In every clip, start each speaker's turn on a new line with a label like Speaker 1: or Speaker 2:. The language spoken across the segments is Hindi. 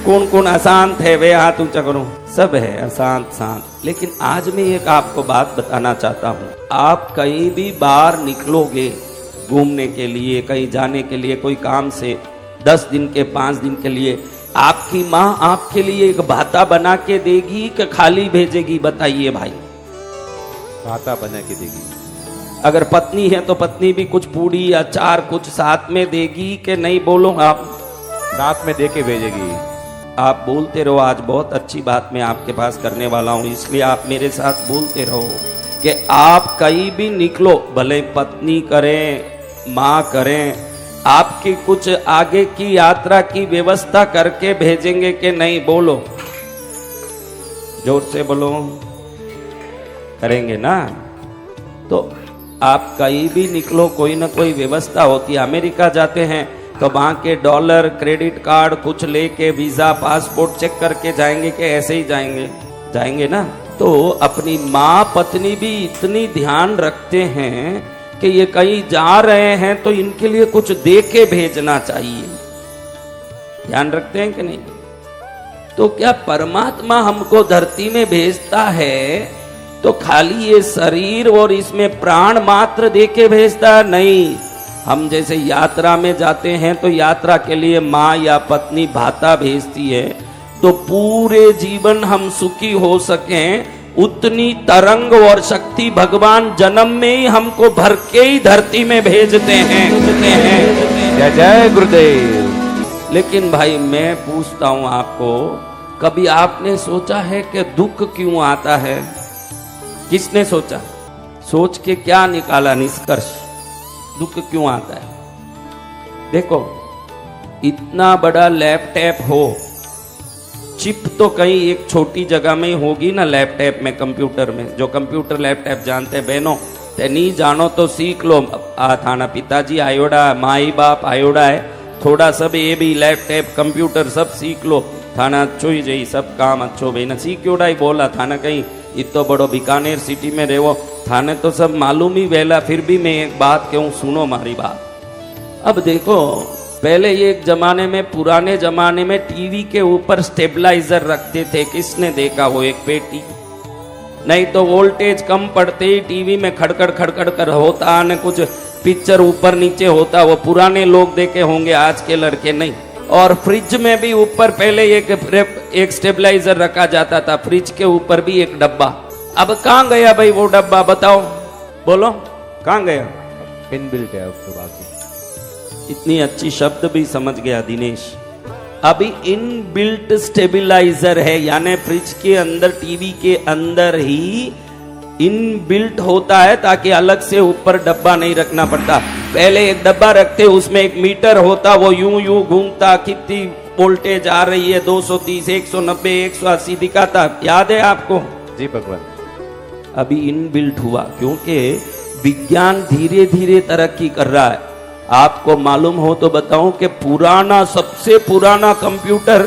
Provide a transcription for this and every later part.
Speaker 1: कौन कौन अशांत है वे हाथ ऊंचा करो। सब है अशांत शांत। लेकिन आज मैं एक आपको बात बताना चाहता हूँ। आप कहीं भी बाहर निकलोगे घूमने के लिए, कहीं जाने के लिए, कोई काम से 10 दिन के 5 दिन के लिए, आपकी माँ आपके लिए एक भाता बना के देगी कि खाली भेजेगी? बताइए भाई।
Speaker 2: भाता बना के देगी।
Speaker 1: अगर पत्नी है तो पत्नी भी कुछ पूड़ी अचार कुछ साथ में देगी कि नहीं? बोलो आप।
Speaker 2: साथ में दे के भेजेगी।
Speaker 1: आप बोलते रहो। आज बहुत अच्छी बात मैं आपके पास करने वाला हूं, इसलिए आप मेरे साथ बोलते रहो कि आप कहीं भी निकलो, भले पत्नी करें माँ करें, आपकी कुछ आगे की यात्रा की व्यवस्था करके भेजेंगे कि नहीं? बोलो, जोर से बोलो। करेंगे ना? तो आप कहीं भी निकलो कोई ना कोई व्यवस्था होती है। अमेरिका जाते हैं तो वहां के डॉलर, क्रेडिट कार्ड कुछ लेके वीजा पासपोर्ट चेक करके जाएंगे कि ऐसे ही जाएंगे? जाएंगे ना? तो अपनी माँ पत्नी भी इतनी ध्यान रखते हैं कि ये कहीं जा रहे हैं तो इनके लिए कुछ दे के भेजना चाहिए। ध्यान रखते हैं कि नहीं? तो क्या परमात्मा हमको धरती में भेजता है तो खाली ये शरीर और इसमें प्राण मात्र दे के भेजता? नहीं। हम जैसे यात्रा में जाते हैं तो यात्रा के लिए माँ या पत्नी भाता भेजती है, तो पूरे जीवन हम सुखी हो सकें उतनी तरंग और शक्ति भगवान जन्म में ही हमको भर के ही धरती में भेजते हैं।
Speaker 2: जय जय गुरुदेव।
Speaker 1: लेकिन भाई मैं पूछता हूं आपको, कभी आपने सोचा है कि दुख क्यों आता है? किसने सोचा? सोच के क्या निकाला निष्कर्ष? दुख क्यों आता है? देखो, इतना बड़ा लैपटॉप हो, चिप तो कहीं एक छोटी जगह में ही होगी ना लैपटॉप में, कंप्यूटर में। जो कंप्यूटर लैपटॉप जानते हैं बहनों, ते नहीं जानो तो सीख लो। थाना पिताजी आयोडा, माई बाप आयोडा है, थोड़ा सब ये भी लैपटॉप कंप्यूटर सब सीख लो। थाना अच्छो ही जई, सब काम अच्छो भाई ना सीखोड़ा ही बोला। थाना कहीं इतो बड़ो बीकानेर सिटी में रहो, थाने तो सब मालूम ही वेला। फिर भी मैं एक बात कहूँ, सुनो मारी बात। अब देखो, पहले ये एक जमाने में, पुराने जमाने में टीवी के ऊपर स्टेबलाइजर रखते थे। किसने देखा वो? एक पेटी। नहीं तो वोल्टेज कम पड़ते ही टीवी में खड़खड़ खड़खड़ कर होता, न कुछ पिक्चर ऊपर नीचे होता। वो पुराने लोग देखे होंगे, आज के लड़के नहीं। और फ्रिज में भी ऊपर पहले एक स्टेबलाइजर रखा जाता था, फ्रिज के ऊपर भी एक डब्बा। अब कहाँ गया भाई वो डब्बा? बताओ, बोलो, कहाँ गया?
Speaker 2: इनबिल्ट है उसके बाद।
Speaker 1: इतनी अच्छी शब्द भी समझ गया दिनेश। अभी इनबिल्ट स्टेबलाइजर है, यानी फ्रिज के अंदर, टीवी के अंदर ही इनबिल्ट होता है, ताकि अलग से ऊपर डब्बा नहीं रखना पड़ता। पहले एक डब्बा रखते, उसमें एक मीटर होता, वो यूं यूं घूमता, कितनी वोल्टेज आ रही है, 230, 190, 180 दिखाता। याद है आपको?
Speaker 2: जी भगवान।
Speaker 1: अभी इनबिल्ट हुआ, क्योंकि विज्ञान धीरे धीरे तरक्की कर रहा है। आपको मालूम हो तो बताऊं कि पुराना, सबसे पुराना कंप्यूटर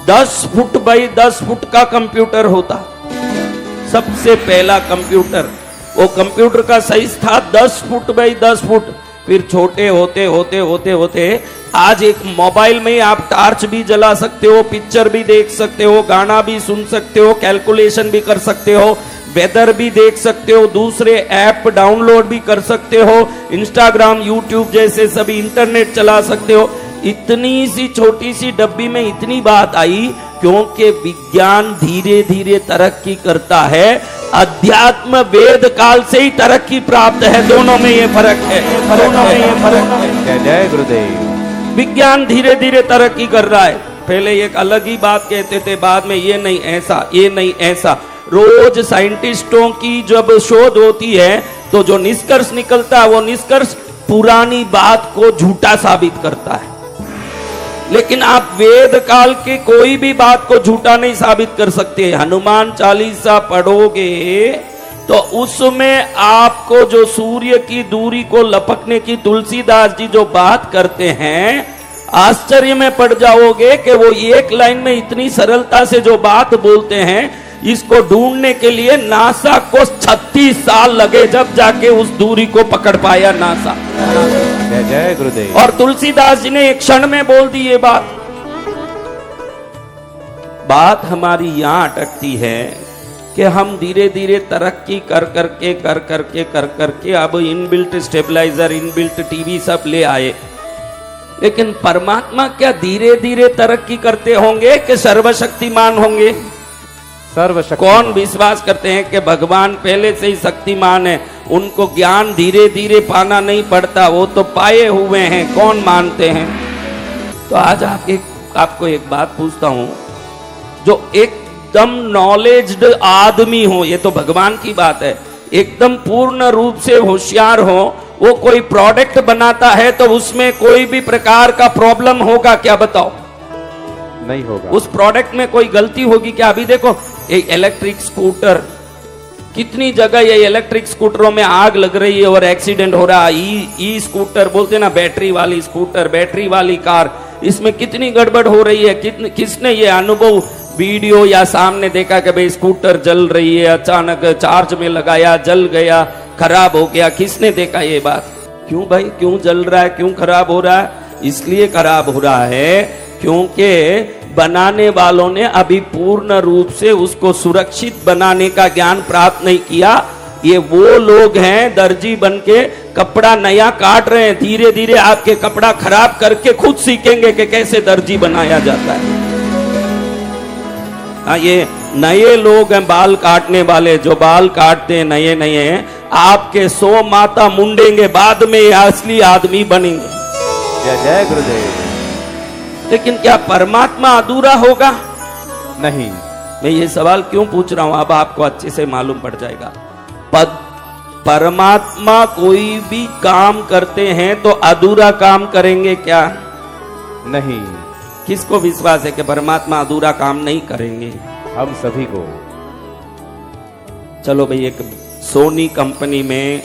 Speaker 1: 10 फुट बाई 10 फुट का कंप्यूटर होता। सबसे पहला कंप्यूटर, वो कंप्यूटर का साइज था 10 फुट बाई 10 फुट। फिर छोटे होते होते होते होते आज एक मोबाइल में आप टार्च भी जला सकते हो, पिक्चर भी देख सकते हो, गाना भी सुन सकते हो, कैलकुलेशन भी कर सकते हो, वेदर भी देख सकते हो, दूसरे ऐप डाउनलोड भी कर सकते हो, इंस्टाग्राम, यूट्यूब जैसे सभी इंटरनेट चला सकते हो। इतनी सी छोटी सी डब्बी में इतनी बात आई, क्योंकि विज्ञान धीरे धीरे तरक्की करता है। अध्यात्म वेद काल से ही तरक्की प्राप्त है। दोनों में ये फर्क है, दोनों में ये फर्क है।
Speaker 2: जय जय गुरुदेव।
Speaker 1: विज्ञान धीरे धीरे तरक्की कर रहा है। पहले एक अलग ही बात कहते थे, बाद में ये नहीं ऐसा, ये नहीं ऐसा। रोज साइंटिस्टों की जब शोध होती है तो जो निष्कर्ष निकलता है, वो निष्कर्ष पुरानी बात को झूठा साबित करता है। लेकिन आप वेद काल की कोई भी बात को झूठा नहीं साबित कर सकते। हनुमान चालीसा पढ़ोगे तो उसमें आपको जो सूर्य की दूरी को लपकने की तुलसीदास जी जो बात करते हैं, आश्चर्य में पड़ जाओगे कि वो एक लाइन में इतनी सरलता से जो बात बोलते हैं, इसको ढूंढने के लिए नासा को 36 साल लगे, जब जाके उस दूरी को पकड़ पाया नासा।
Speaker 2: जय जय गुरुदेव।
Speaker 1: और तुलसीदास जी ने एक क्षण में बोल दी ये बात। बात हमारी यहाँ अटकती है कि हम धीरे धीरे तरक्की कर करके अब इनबिल्ट स्टेबलाइजर, इनबिल्ट टीवी सब ले आए। लेकिन परमात्मा क्या धीरे धीरे तरक्की करते होंगे कि सर्वशक्तिमान होंगे? कौन विश्वास करते हैं कि भगवान पहले से ही शक्तिमान है, उनको ज्ञान धीरे धीरे पाना नहीं पड़ता, वो तो पाए हुए हैं, कौन मानते हैं? तो आज आपको एक बात पूछता हूं, जो एकदम नॉलेज्ड आदमी हो, ये तो भगवान की बात है, एकदम पूर्ण रूप से होशियार हो, वो कोई प्रोडक्ट बनाता है तो उसमें कोई भी प्रकार का प्रॉब्लम होगा क्या? बताओ।
Speaker 2: नहीं होगा।
Speaker 1: उस प्रोडक्ट में कोई गलती होगी क्या? अभी देखो एक इलेक्ट्रिक स्कूटर, कितनी जगह ये इलेक्ट्रिक स्कूटरों में आग लग रही है और एक्सीडेंट हो रहा है। ई स्कूटर बोलते ना, बैटरी वाली स्कूटर, बैटरी वाली कार, इसमें कितनी गड़बड़ हो रही है। किसने ये अनुभव वीडियो या सामने देखा कि भाई स्कूटर जल रही है, अचानक चार्ज में लगाया, जल गया, खराब हो गया? किसने देखा ये बात? क्यों भाई, क्यों जल रहा है, क्यों खराब हो रहा है? इसलिए खराब हो रहा है क्योंकि बनाने वालों ने अभी पूर्ण रूप से उसको सुरक्षित बनाने का ज्ञान प्राप्त नहीं किया। ये वो लोग हैं दर्जी बन के कपड़ा नया काट रहे हैं, धीरे धीरे आपके कपड़ा खराब करके खुद सीखेंगे कि कैसे दर्जी बनाया जाता है। हाँ, ये नए लोग हैं बाल काटने वाले, जो बाल काटते हैं नए नए, आपके 100 माता मुंडेंगे, बाद में ये असली आदमी बनेंगे।
Speaker 2: जय जय गुरुदेव।
Speaker 1: लेकिन क्या परमात्मा अधूरा होगा?
Speaker 2: नहीं।
Speaker 1: मैं ये सवाल क्यों पूछ रहा हूं, अब आपको अच्छे से मालूम पड़ जाएगा। परमात्मा कोई भी काम करते हैं तो अधूरा काम करेंगे क्या? नहीं। किसको विश्वास है कि परमात्मा अधूरा काम नहीं करेंगे?
Speaker 2: हम सभी को।
Speaker 1: चलो भाई, एक सोनी कंपनी में,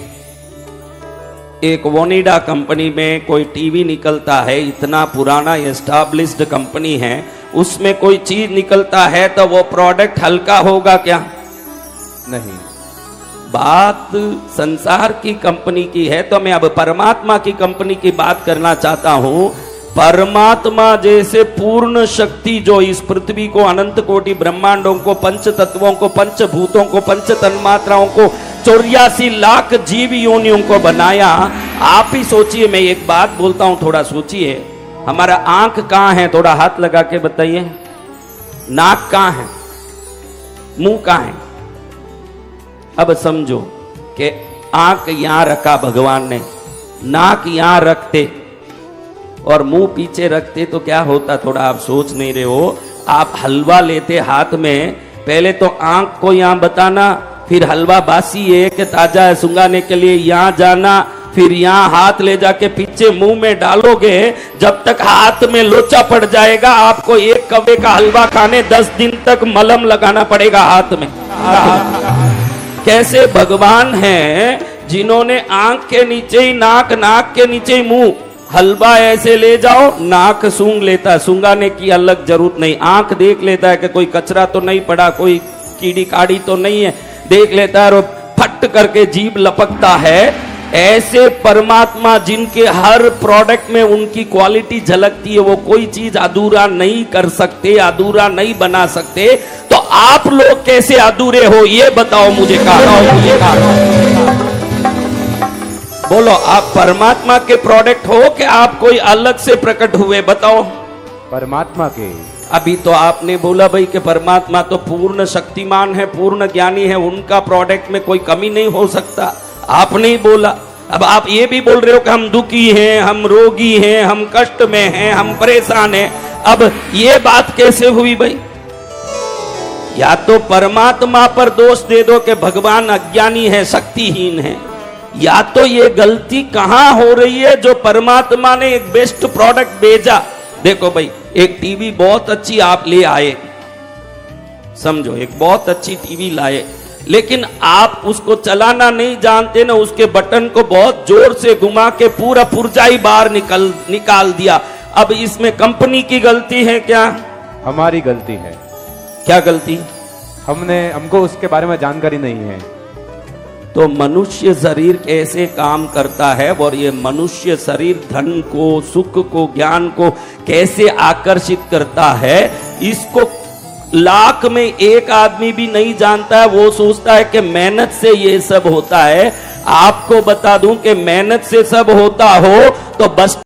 Speaker 1: एक वोनिडा कंपनी में कोई टीवी निकलता है, इतना पुराना एस्टैब्लिश्ड कंपनी है, उसमें कोई चीज निकलता है तो वो प्रोडक्ट हल्का होगा क्या? नहीं। बात संसार की कंपनी की है, तो मैं अब परमात्मा की कंपनी की बात करना चाहता हूं। परमात्मा जैसे पूर्ण शक्ति जो इस पृथ्वी को, अनंत कोटि ब्रह्मांडों को, पंच तत्वों को, पंचभूतों को, पंच तन्मात्राओं को, 84 लाख जीव योनियों को बनाया। आप ही सोचिए, मैं एक बात बोलता हूं, थोड़ा सोचिए। हमारा आंख कहां है? थोड़ा हाथ लगा के बताइए। नाक कहां है? मुंह कहां है? अब समझो कि आंख यहां रखा भगवान ने, नाक यहां रखते और मुंह पीछे रखते तो क्या होता? थोड़ा आप सोच नहीं रहे हो। आप हलवा लेते हाथ में, पहले तो आंख को यहां बताना, फिर हलवा बासी है कि ताजा है, सुंगाने के लिए यहां जाना, फिर यहां हाथ ले जाके पीछे मुंह में डालोगे, जब तक हाथ में लोचा पड़ जाएगा आपको एक कवे का हलवा खाने 10 दिन तक मलहम लगाना पड़ेगा हाथ में। कैसे भगवान हैं जिन्होंने आंख के नीचे ही नाक, नाक के नीचे ही मुंह, हलवा ऐसे ले जाओ, नाक सूंघ लेता है, सूंघाने की अलग जरूरत नहीं, आंख देख लेता है कि कोई कचरा तो नहीं पड़ा, कोई कीड़ी काड़ी तो नहीं है, देख लेता है और फट करके जीभ लपकता है। ऐसे परमात्मा जिनके हर प्रोडक्ट में उनकी क्वालिटी झलकती है, वो कोई चीज अधूरा नहीं कर सकते, अधूरा नहीं बना सकते। तो आप लोग कैसे अधूरे हो ये बताओ मुझे, बोलो, आप परमात्मा के प्रोडक्ट हो कि आप कोई अलग से प्रकट हुए? बताओ।
Speaker 2: परमात्मा के।
Speaker 1: अभी तो आपने बोला भाई कि परमात्मा तो पूर्ण शक्तिमान है, पूर्ण ज्ञानी है, उनका प्रोडक्ट में कोई कमी नहीं हो सकता, आपने ही बोला। अब आप ये भी बोल रहे हो कि हम दुखी हैं, हम रोगी हैं, हम कष्ट में हैं, हम परेशान हैं। अब ये बात कैसे हुई भाई? या तो परमात्मा पर दोष दे दो कि भगवान अज्ञानी है, शक्तिहीन है, या तो ये गलती कहां हो रही है जो परमात्मा ने एक बेस्ट प्रोडक्ट भेजा। देखो भाई, एक टीवी बहुत अच्छी आप ले आए, समझो एक बहुत अच्छी टीवी लाए, लेकिन आप उसको चलाना नहीं जानते ना, उसके बटन को बहुत जोर से घुमा के पूरा पुर्जाई बाहर निकाल दिया। अब इसमें कंपनी की गलती है क्या?
Speaker 2: हमारी गलती है।
Speaker 1: क्या गलती?
Speaker 2: हमको उसके बारे में जानकारी नहीं है।
Speaker 1: तो मनुष्य शरीर कैसे काम करता है और ये मनुष्य शरीर धन को, सुख को, ज्ञान को कैसे आकर्षित करता है, इसको लाख में एक आदमी भी नहीं जानता है, वो सोचता है कि मेहनत से ये सब होता है। आपको बता दूं कि मेहनत से सब होता हो तो बस